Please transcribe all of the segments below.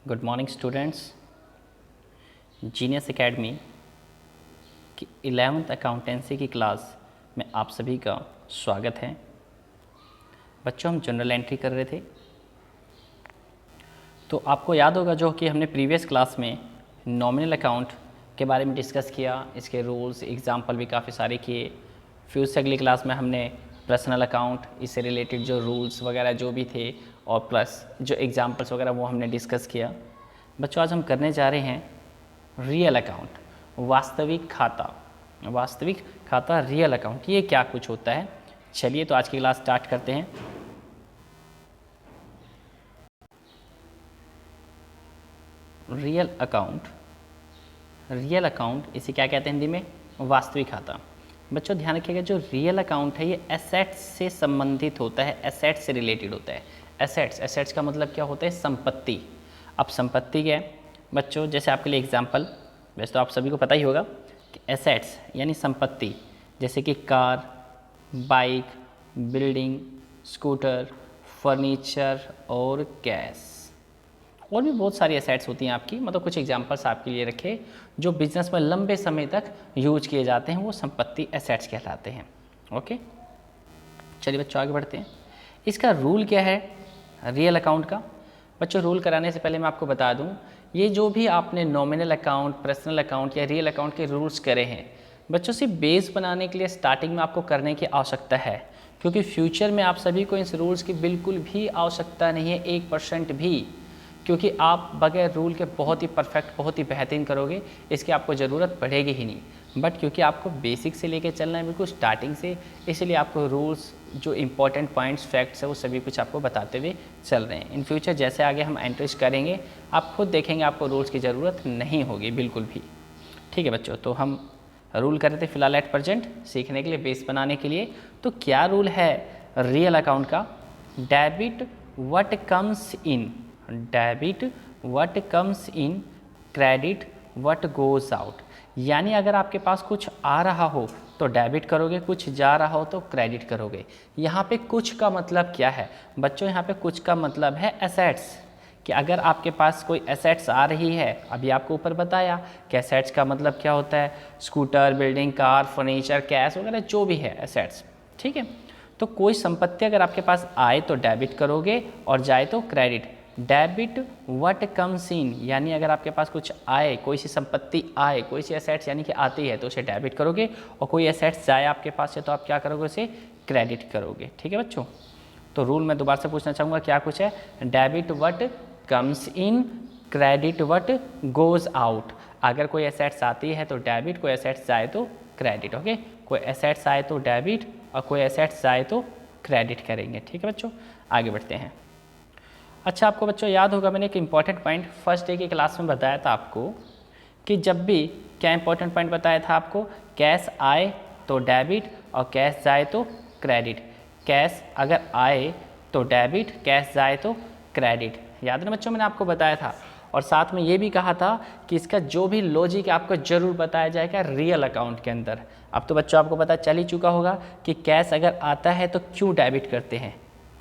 Good morning students. Genius academy की 11th accountancy की class में आप सभी का स्वागत है। बच्चों, हम जनरल एंट्री कर रहे थे, तो आपको याद होगा जो कि हमने प्रीवियस क्लास में नॉमिनल अकाउंट के बारे में डिस्कस किया, इसके रूल्स एग्जाम्पल भी काफ़ी सारे किए। फिर उससे अगली क्लास में हमने पर्सनल अकाउंट, इससे रिलेटेड जो रूल्स वगैरह जो भी थे और प्लस जो एग्जाम्पल्स वगैरह वो हमने डिस्कस किया। बच्चों, आज हम करने जा रहे हैं रियल अकाउंट, वास्तविक खाता रियल अकाउंट, ये क्या कुछ होता है। चलिए तो आज की क्लास स्टार्ट करते हैं। रियल अकाउंट इसे क्या कहते हैं हिंदी में? वास्तविक खाता। बच्चों ध्यान रखिएगा, जो रियल अकाउंट है ये एसेट्स से संबंधित होता है, एसेट्स से रिलेटेड होता है। एसेट्स का मतलब क्या होता है? संपत्ति। अब संपत्ति क्या है बच्चों? जैसे आपके लिए एग्जांपल, वैसे तो आप सभी को पता ही होगा कि एसेट्स यानी संपत्ति, जैसे कि car, bike, building, scooter, furniture और कैश, और भी बहुत सारी एसेट्स होती हैं आपकी। मतलब कुछ एग्जांपल्स आपके लिए रखे जो बिजनेस में लंबे समय तक यूज किए जाते हैं, वो संपत्ति एसेट्स कहलाते हैं। ओके, चलिए बच्चों आगे बढ़ते हैं। इसका रूल क्या है रियल अकाउंट का? बच्चों, रूल कराने से पहले मैं आपको बता दूं, ये जो भी आपने नॉमिनल अकाउंट, पर्सनल अकाउंट या रियल अकाउंट के रूल्स करे हैं बच्चों, सिर्फ बेस बनाने के लिए स्टार्टिंग में आपको करने की आवश्यकता है, क्योंकि फ्यूचर में आप सभी को इस रूल्स की बिल्कुल भी आवश्यकता नहीं है, 1% भी, क्योंकि आप बगैर रूल के बहुत ही परफेक्ट, बहुत ही बेहतरीन करोगे, इसकी आपको ज़रूरत पड़ेगी ही नहीं। बट क्योंकि आपको बेसिक से लेके चलना है बिल्कुल स्टार्टिंग से, इसलिए आपको रूल्स, जो इंपॉर्टेंट पॉइंट्स, फैक्ट्स है, वो सभी कुछ आपको बताते हुए चल रहे हैं। इन फ्यूचर जैसे आगे हम एंट्रीज करेंगे, आप खुद देखेंगे आपको रूल्स की ज़रूरत नहीं होगी बिल्कुल भी। ठीक है बच्चों, तो हम रूल कर रहे थे फिलहाल एट प्रेजेंट सीखने के लिए, बेस बनाने के लिए। तो क्या रूल है रियल अकाउंट का? Debit what comes in, debit what comes in, credit what goes out. यानी अगर आपके पास कुछ आ रहा हो तो डेबिट करोगे, कुछ जा रहा हो तो क्रेडिट करोगे। यहाँ पे कुछ का मतलब क्या है बच्चों? यहाँ पे कुछ का मतलब है एसेट्स, कि अगर आपके पास कोई एसेट्स आ रही है, अभी आपको ऊपर बताया कि एसेट्स का मतलब क्या होता है, scooter, building, car, furniture, cash वगैरह जो भी है एसेट्स। ठीक है, तो कोई संपत्ति अगर आपके पास आए तो डेबिट करोगे और जाए तो credit. Debit what comes in, यानी अगर आपके पास कुछ आए, कोई सी संपत्ति आए, कोई सी एसेट्स यानी कि आती है तो उसे डेबिट करोगे, और कोई एसेट्स जाए आपके पास से तो आप क्या करोगे? उसे क्रेडिट करोगे। ठीक है बच्चों, तो रूल मैं दोबारा से पूछना चाहूँगा, क्या कुछ है? Debit what comes in, credit what goes out. अगर कोई एसेट्स आती है तो डेबिट, कोई एसेट्स जाए तो क्रेडिट। ओके, कोई एसेट्स आए तो डेबिट और कोई एसेट्स जाए तो क्रेडिट करेंगे। ठीक है बच्चों, आगे बढ़ते हैं। अच्छा, आपको बच्चों याद होगा मैंने एक इंपॉर्टेंट पॉइंट फर्स्ट डे की क्लास में बताया था आपको, कि जब भी, क्या इंपॉर्टेंट पॉइंट बताया था आपको? कैश आए तो डेबिट और कैश जाए तो क्रेडिट। कैश अगर आए तो डेबिट, कैश जाए तो क्रेडिट। याद है ना बच्चों, मैंने आपको बताया था। और साथ में ये भी कहा था कि इसका जो भी लॉजिक है आपको जरूर बताया जाएगा रियल अकाउंट के अंदर। अब तो बच्चों आपको पता चल ही चुका होगा कि कैश अगर आता है तो क्यों डेबिट करते हैं,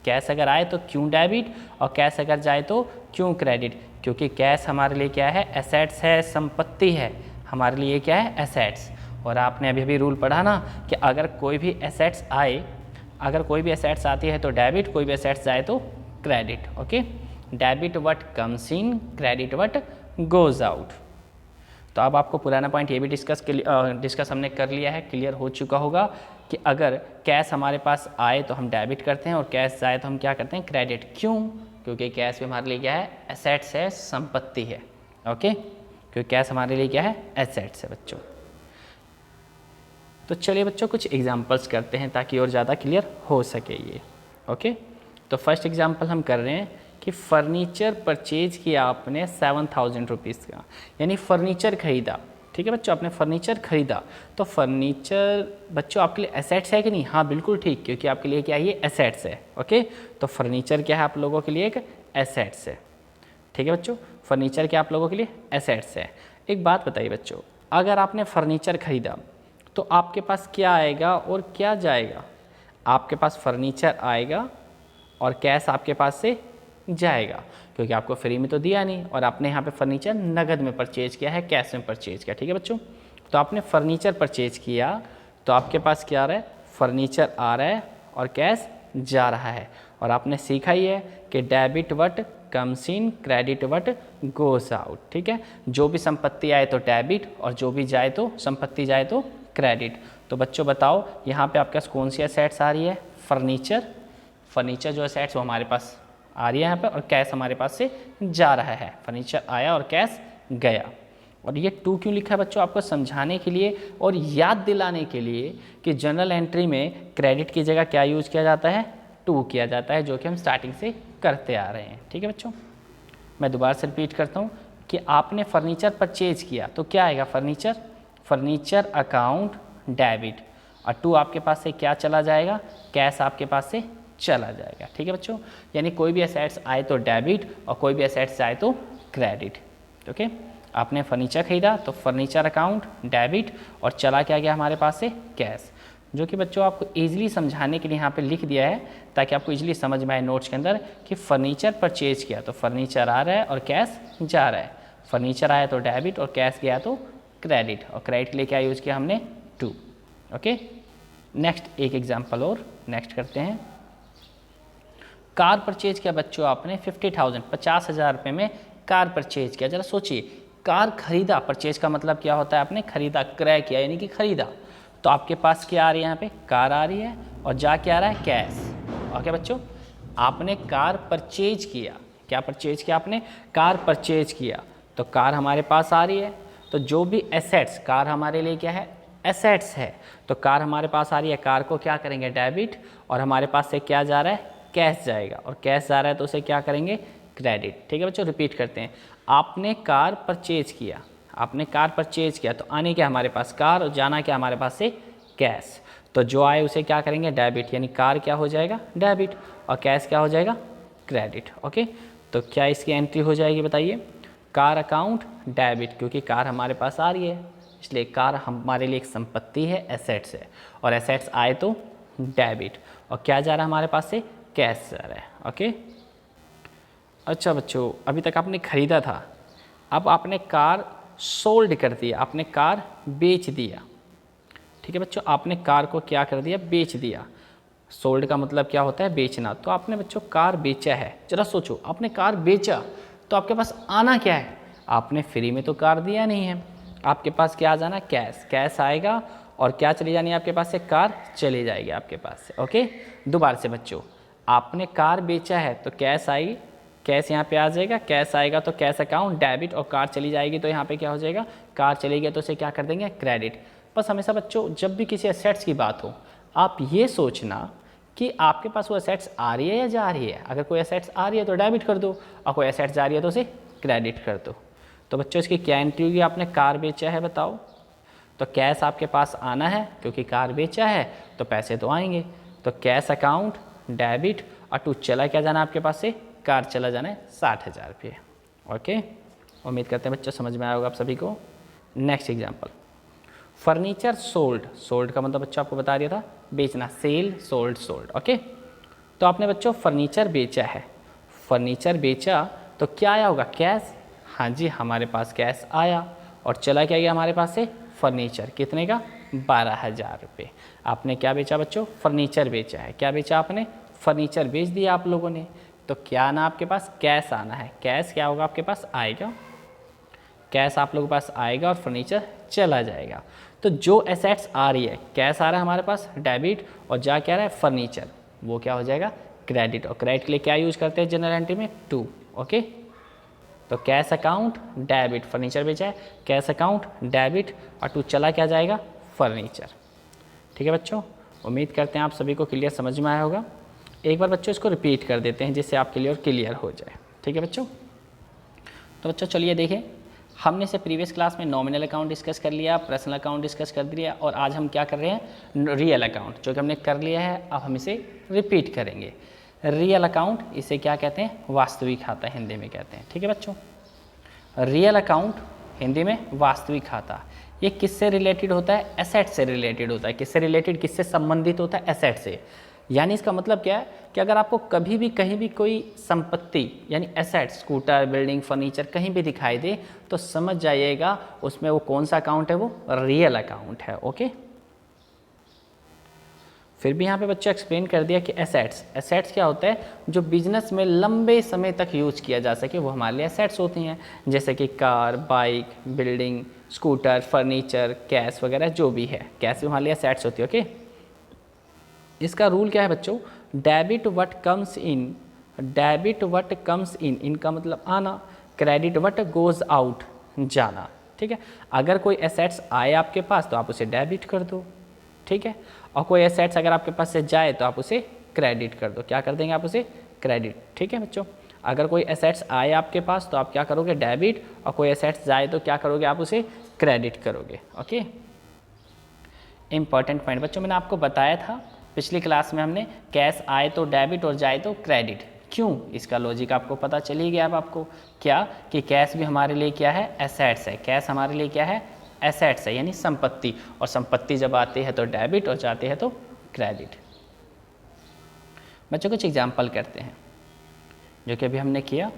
कैश अगर आए तो क्यों डेबिट, और कैश अगर जाए तो क्यों क्रेडिट। क्योंकि कैश हमारे लिए क्या है? एसेट्स है, संपत्ति है, हमारे लिए क्या है? एसेट्स। और आपने अभी अभी रूल पढ़ा ना कि अगर कोई भी एसेट्स आए, अगर कोई भी एसेट्स आती है तो डेबिट, कोई भी एसेट्स जाए तो credit. Okay, debit what comes in, credit what goes out. तो अब आपको पुराना पॉइंट ये भी डिस्कस हमने कर लिया है, क्लियर हो चुका होगा कि अगर कैश हमारे पास आए तो हम डेबिट करते हैं और कैश जाए तो हम क्या करते हैं? क्रेडिट। क्यों? क्योंकि कैश भी हमारे लिए क्या है? एसेट्स है, संपत्ति है। ओके, क्योंकि कैश हमारे लिए क्या है? एसेट्स है बच्चों। तो चलिए बच्चों कुछ एग्जांपल्स करते हैं ताकि और ज़्यादा क्लियर हो सके ये। ओके, तो फर्स्ट एग्जांपल हम कर रहे हैं कि फर्नीचर परचेज किया आपने 7000 रुपीज़ का, यानी फर्नीचर खरीदा। ठीक है बच्चों, आपने फर्नीचर खरीदा, तो फर्नीचर बच्चों आपके लिए एसेट्स है कि नहीं? हाँ बिल्कुल ठीक, क्योंकि आपके लिए क्या है? ये एसेट्स है। ओके, तो फर्नीचर क्या है आप लोगों के लिए? एक एसेट्स है। ठीक है बच्चों, फर्नीचर क्या आप लोगों के लिए? एसेट्स है। एक बात बताइए बच्चों, अगर आपने फर्नीचर खरीदा तो आपके पास क्या आएगा और क्या जाएगा? आपके पास फर्नीचर आएगा और कैश आपके पास से जाएगा, क्योंकि आपको फ्री में तो दिया नहीं और आपने यहाँ पे फर्नीचर नगद में परचेज किया है, कैश में परचेज किया। ठीक है बच्चों, तो आपने फर्नीचर परचेज किया तो आपके पास क्या आ रहा है, फर्नीचर आ रहा है और कैश जा रहा है। और आपने सीखा ही है कि debit what comes in, credit what goes out. ठीक है, जो भी संपत्ति आए तो डेबिट और जो भी जाए तो संपत्ति जाए तो क्रेडिट। तो बच्चों बताओ यहाँ पे आपके पास कौन सी एसेट्स आ रही है, फर्नीचर। फर्नीचर जो एसेट्स वो हमारे पास आ रही है यहाँ पे और कैश हमारे पास से जा रहा है। फर्नीचर आया और कैश गया। और ये 2 क्यों लिखा है बच्चों, आपको समझाने के लिए और याद दिलाने के लिए कि जनरल एंट्री में क्रेडिट की जगह क्या यूज़ किया जाता है, 2 किया जाता है, जो कि हम स्टार्टिंग से करते आ रहे हैं। ठीक है बच्चों, मैं दोबारा से रिपीट करता हूँ कि आपने फर्नीचर परचेज किया तो क्या आएगा, फर्नीचर अकाउंट डेबिट, और 2 आपके पास से क्या चला जाएगा, कैश आपके पास से चला जाएगा। ठीक है बच्चों, यानी कोई भी एसेट्स आए तो डेबिट और कोई भी एसेट्स आए तो क्रेडिट। ओके, आपने फर्नीचर खरीदा तो फर्नीचर अकाउंट डेबिट और चला क्या गया हमारे पास से, कैश। जो कि बच्चों आपको ईजिली समझाने के लिए यहाँ पे लिख दिया है ताकि आपको ईजिली समझ में आए नोट्स के अंदर कि फर्नीचर परचेज किया तो फर्नीचर आ रहा है और कैश जा रहा है। फर्नीचर आया तो डेबिट और कैश गया तो क्रेडिट, और क्रेडिट के लिए क्या यूज़ किया हमने, 2। ओके, नेक्स्ट एक एग्जाम्पल और नेक्स्ट करते हैं। कार परचेज किया बच्चों आपने 50,000, 50,000 रुपये में कार परचेज किया। जरा सोचिए, कार खरीदा, परचेज का मतलब क्या होता है, आपने खरीदा, क्रय किया यानी कि खरीदा। तो आपके पास क्या आ रही है, यहाँ पे कार आ रही है और जा क्या आ रहा है, कैश। ओके बच्चों, आपने कार परचेज किया, क्या परचेज किया आपने, कार परचेज किया, तो कार हमारे पास आ रही है। तो जो भी एसेट्स, कार हमारे लिए क्या है, एसेट्स है, तो कार हमारे पास आ रही है, कार को क्या करेंगे, डेबिट, और हमारे पास से क्या जा रहा है, कैश जाएगा, और कैश जा रहा है तो उसे क्या करेंगे, क्रेडिट। ठीक है बच्चों, रिपीट करते हैं। आपने कार परचेज किया, आपने कार परचेज किया तो आने क्या हमारे पास कार और जाना क्या हमारे पास से कैश। तो जो आए उसे क्या करेंगे, डेबिट, यानी कार क्या हो जाएगा, डेबिट, और कैश क्या हो जाएगा, क्रेडिट। ओके, तो क्या इसकी एंट्री हो जाएगी बताइए, कार अकाउंट डेबिट, क्योंकि कार हमारे पास आ रही है इसलिए कार हमारे लिए एक संपत्ति है, एसेट्स है, और एसेट्स आए तो डेबिट, और क्या जा रहा है हमारे पास से, कैश जा रहा है। ओके, अच्छा बच्चों, अभी तक आपने खरीदा था, अब आपने कार सोल्ड कर दिया, आपने कार बेच दिया। ठीक है बच्चों, आपने कार को क्या कर दिया, बेच दिया। सोल्ड का मतलब क्या होता है, बेचना। तो आपने बच्चों कार बेचा है। जरा सोचो, आपने कार बेचा तो आपके पास आना क्या है, आपने फ्री में तो कार दिया नहीं है, आपके पास क्या आ जाना, कैश। कैश आएगा और क्या चली जानी है आपके पास से, कार चली जाएगी आपके पास से। ओके, दोबारा से बच्चों, आपने कार बेचा है तो कैश आई, कैश यहाँ पे आ जाएगा, कैश आएगा तो कैश अकाउंट डेबिट, और कार चली जाएगी तो यहाँ पे क्या हो जाएगा, कार चली गई तो उसे क्या कर देंगे, क्रेडिट। बस हमेशा बच्चों जब भी किसी एसेट्स की बात हो, आप ये सोचना कि आपके पास वो एसेट्स आ रही है या जा रही है। अगर कोई एसेट्स आ रही है तो डेबिट कर दो, और कोई एसेट्स जा रही है तो उसे क्रेडिट कर दो। तो बच्चों इसकी क्या एंट्री होगी, आपने कार बेचा है बताओ, तो कैश आपके पास आना है, क्योंकि कार बेचा है तो पैसे तो आएंगे, तो कैश अकाउंट डेबिट, और 2 चला क्या जाना आपके पास से, कार चला जाना है 60,000 रुपये। ओके, उम्मीद करते हैं बच्चों समझ में आया होगा आप सभी को। Next example, furniture sold. Sold का मतलब बच्चों आपको बता दिया था, बेचना, सेल, सोल्ड, सोल्ड। ओके, तो आपने बच्चों फर्नीचर बेचा है, फर्नीचर बेचा तो क्या आया होगा, कैश। हाँ जी, हमारे पास कैश आया और चला क्या गया हमारे पास से, फर्नीचर। कितने का, 12,000 रुपये। आपने क्या बेचा बच्चों, फर्नीचर बेचा है। क्या बेचा आपने, फर्नीचर बेच दिया आप लोगों ने। तो क्या आना आपके पास, कैश आना है। कैश क्या होगा आपके पास, आएगा, कैश आप लोगों के पास आएगा और फर्नीचर चला जाएगा। तो जो एसेट्स आ रही है, कैश आ रहा है हमारे पास डेबिट, और जा क्या रहा है फर्नीचर, वो क्या हो जाएगा क्रेडिट। और क्रेडिट के लिए क्या यूज़ करते हैं जनरल एंट्री में, 2। ओके, तो कैश अकाउंट डेबिट, फर्नीचर बेचा है, कैश अकाउंट डेबिट, और 2 चला क्या जाएगा, फर्नीचर। ठीक है बच्चों, उम्मीद करते हैं आप सभी को क्लियर समझ में आया होगा। एक बार बच्चों इसको रिपीट कर देते हैं जिससे आपके लिए और क्लियर हो जाए। ठीक है बच्चों, तो बच्चों चलिए देखें, हमने से प्रीवियस क्लास में नॉमिनल अकाउंट डिस्कस कर लिया, पर्सनल अकाउंट डिस्कस कर दिया, और आज हम क्या कर रहे हैं, रियल अकाउंट, जो कि हमने कर लिया है, अब हम इसे रिपीट करेंगे। रियल अकाउंट, इसे क्या कहते हैं, वास्तविक खाता हिंदी में कहते हैं। ठीक है बच्चों, रियल अकाउंट हिंदी में वास्तविक खाता। ये किससे रिलेटेड होता है, एसेट से रिलेटेड होता है। किससे रिलेटेड, किससे संबंधित होता है, एसेट से। यानी इसका मतलब क्या है कि अगर आपको कभी भी कहीं भी कोई संपत्ति यानी एसेट, स्कूटर, बिल्डिंग, फर्नीचर कहीं भी दिखाई दे तो समझ जाइएगा उसमें वो कौन सा अकाउंट है, वो रियल अकाउंट है। ओके, फिर भी यहाँ पे बच्चा एक्सप्लेन कर दिया कि एसेट्स क्या होता है, जो बिजनेस में लंबे समय तक यूज किया जा सके वो हमारे लिए एसेट्स होती हैं, जैसे कि car, bike, building, scooter, furniture, cash वगैरह जो भी है, कैश भी हमारे लिए एसेट्स होती है। ओके, इसका रूल क्या है बच्चों, debit what comes in, debit what comes in, इनका मतलब आना, क्रेडिट व्हाट गोज आउट, जाना। ठीक है, अगर कोई एसेट्स आए आपके पास तो आप उसे डेबिट कर दो, ठीक है, और कोई एसेट्स अगर आपके पास से जाए तो आप उसे क्रेडिट कर दो। क्या कर देंगे आप उसे, क्रेडिट। ठीक है बच्चों, अगर कोई एसेट्स आए आपके पास तो आप क्या करोगे, डेबिट, और कोई एसेट्स जाए तो क्या करोगे, आप उसे क्रेडिट करोगे। ओके, इंपॉर्टेंट पॉइंट बच्चों, मैंने आपको बताया था पिछली क्लास में, हमने कैश आए तो डेबिट और जाए तो क्रेडिट। क्यों, इसका लॉजिक आपको पता चल ही गया अब आपको, क्या कि कैश भी हमारे लिए क्या है, एसेट्स है। कैश हमारे लिए क्या है, एसेट्स है, यानी संपत्ति, और संपत्ति जब आती है तो डेबिट और जाती है तो क्रेडिट। बच्चों कुछ एग्जाम्पल करते हैं जो कि अभी हमने किया।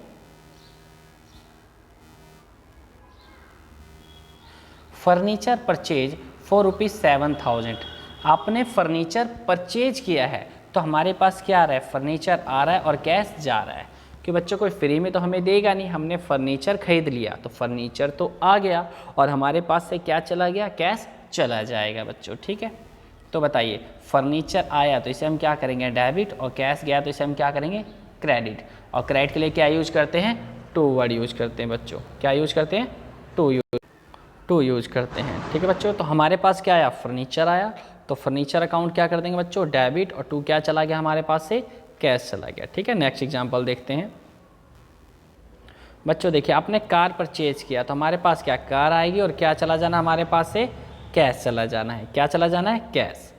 फर्नीचर परचेज फॉर ₹7,000, आपने फर्नीचर परचेज किया है तो हमारे पास क्या आ रहा है, फर्नीचर आ रहा है और कैश जा रहा है, कि बच्चों कोई फ्री में तो हमें देगा नहीं, हमने फर्नीचर खरीद लिया तो फर्नीचर तो आ गया और हमारे पास से क्या चला गया, कैश चला जाएगा बच्चों। ठीक है, तो बताइए, फर्नीचर आया तो इसे हम क्या करेंगे, डेबिट, और कैश गया तो इसे हम क्या करेंगे, क्रेडिट। और क्रेडिट के लिए क्या यूज करते हैं, टू वर्ड यूज करते हैं बच्चों। क्या यूज करते हैं, टू यूज करते हैं। ठीक है बच्चों, तो हमारे पास क्या आया, फर्नीचर आया, तो फर्नीचर अकाउंट क्या कर देंगे बच्चों, डेबिट, और टू क्या चला गया हमारे पास से, कैश चला गया। ठीक है, नेक्स्ट एग्जांपल देखते हैं बच्चों। देखिए, आपने कार परचेज किया तो हमारे पास क्या, कार आएगी और क्या चला जाना हमारे पास से, कैश चला जाना है। क्या चला जाना है, कैश।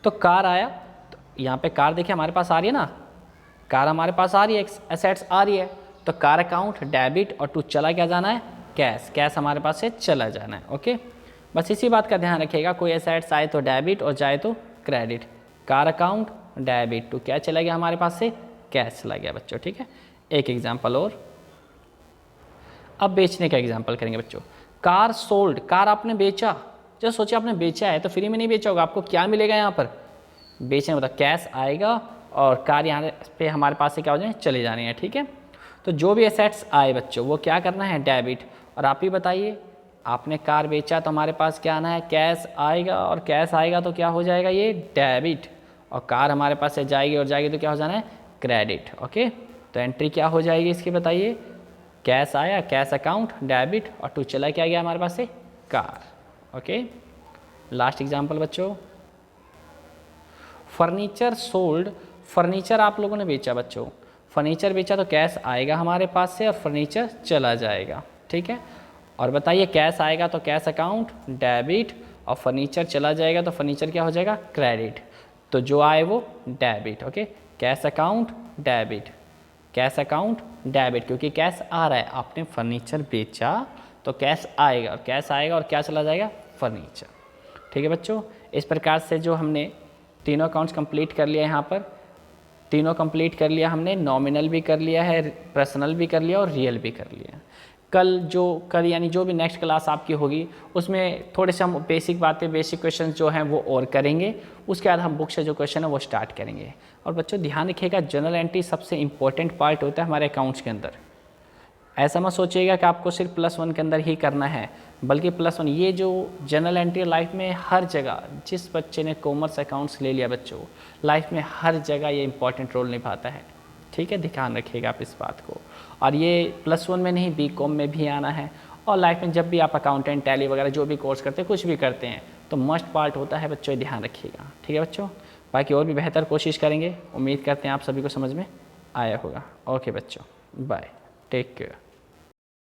तो कार आया, तो यहाँ पे कार देखिए हमारे पास आ रही है ना, कार हमारे पास आ रही है, एसेट्स आ रही है, तो कार अकाउंट डेबिट और टू चला क्या जाना है, कैश। कैश हमारे पास से चला जाना है। ओके, बस इसी बात का ध्यान रखिएगा, कोई एसेट्स आए तो डेबिट और जाए तो क्रेडिट। कार अकाउंट डेबिट, टू क्या चला गया हमारे पास से, कैश चला गया बच्चों। ठीक है, एक एग्जाम्पल और, अब बेचने का एग्जाम्पल करेंगे बच्चों। कार सोल्ड, कार आपने बेचा, जो सोचिए आपने बेचा है तो फ्री में नहीं बेचा होगा, आपको क्या मिलेगा यहाँ पर, बेचने मतलब कैश आएगा और कार यहाँ पे हमारे पास से क्या हो जाए, चले जाने हैं। ठीक है, तो जो भी एसेट्स आए बच्चों वो क्या करना है, डेबिट। और आप ही बताइए, आपने कार बेचा तो हमारे पास क्या आना है, कैश आएगा, और कैश आएगा तो क्या हो जाएगा, ये डेबिट, और कार हमारे पास से जाएगी और जाएगी तो क्या हो जाना है, क्रेडिट। ओके, तो एंट्री क्या हो जाएगी इसकी बताइए, कैश आया, कैश अकाउंट डेबिट, और टू चला क्या गया हमारे पास से, कार। ओके, लास्ट एग्जांपल बच्चों, फर्नीचर सोल्ड, फर्नीचर आप लोगों ने बेचा बच्चों, फर्नीचर बेचा तो कैश आएगा हमारे पास से और फर्नीचर चला जाएगा। ठीक है, और बताइए कैश आएगा तो कैश अकाउंट डेबिट, और फर्नीचर चला जाएगा तो फर्नीचर क्या हो जाएगा, क्रेडिट। तो जो आए वो debit. Okay, cash account debit, cash account debit, क्योंकि कैश आ रहा है, आपने फर्नीचर बेचा तो कैश आएगा, और कैश आएगा और क्या चला जाएगा, फर्नीचर। ठीक है बच्चों, इस प्रकार से जो हमने तीनों अकाउंट्स कंप्लीट कर लिया, यहाँ पर तीनों कंप्लीट कर लिया हमने, नॉमिनल भी कर लिया है, पर्सनल भी कर लिया और रियल भी कर लिया। कल यानी जो भी नेक्स्ट क्लास आपकी होगी उसमें थोड़े से हम बेसिक बातें, बेसिक क्वेश्चन जो हैं वो और करेंगे, उसके बाद हम बुक से जो क्वेश्चन है वो स्टार्ट करेंगे। और बच्चों ध्यान रखिएगा, जनरल एंट्री सबसे इंपॉर्टेंट पार्ट होता है हमारे अकाउंट्स के अंदर। ऐसा मत सोचिएगा कि आपको सिर्फ +1 के अंदर ही करना है, बल्कि +1 ये जो जनरल एंट्री लाइफ में हर जगह, जिस बच्चे ने कॉमर्स अकाउंट्स ले लिया बच्चों, लाइफ में हर जगह ये इंपॉर्टेंट रोल निभाता है। ठीक है, ध्यान रखिएगा आप इस बात को। और ये +1 में नहीं, BCom में भी आना है, और लाइफ में जब भी आप अकाउंटेंट, टैली वगैरह जो भी कोर्स करते हैं, कुछ भी करते हैं, तो मस्ट पार्ट होता है बच्चों, ध्यान रखिएगा। ठीक है बच्चों, बाकी और भी बेहतर कोशिश करेंगे। उम्मीद करते हैं आप सभी को समझ में आया होगा। ओके बच्चों, बाय, टेक केयर।